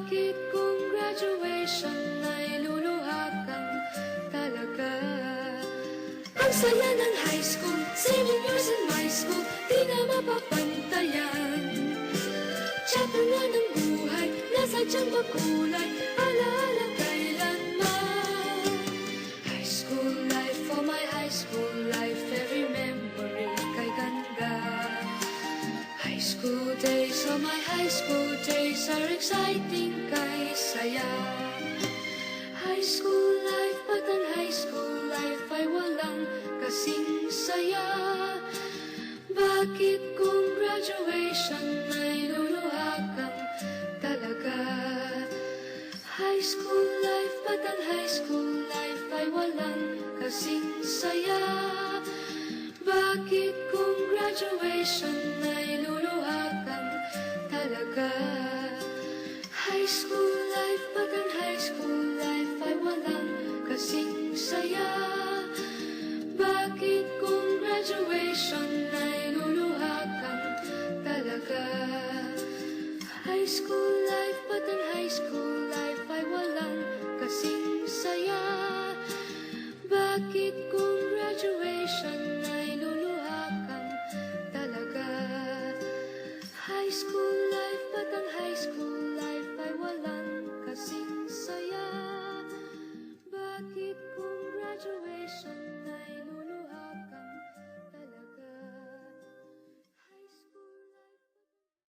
Bakit kung graduation ay luluha kang talaga? Ang saya ng high school, 7 years in my school, di na mapapantayan. Chapter nga ng buhay, nasa tiyan makulay, alaala kailanman. High school life, for my high school life, every memory kay ganda. High school days, oh my high school days are exciting kay saya. High school life, but ang high school life ay walang kasing saya. Bakit kung graduation ay luluha kang talaga? High school life, but ang high school life ay walang kasing saya. Bakit kung graduation ay luluha kang talaga? High school life, but ang high school life ay walang kasing saya. Bakit kung graduation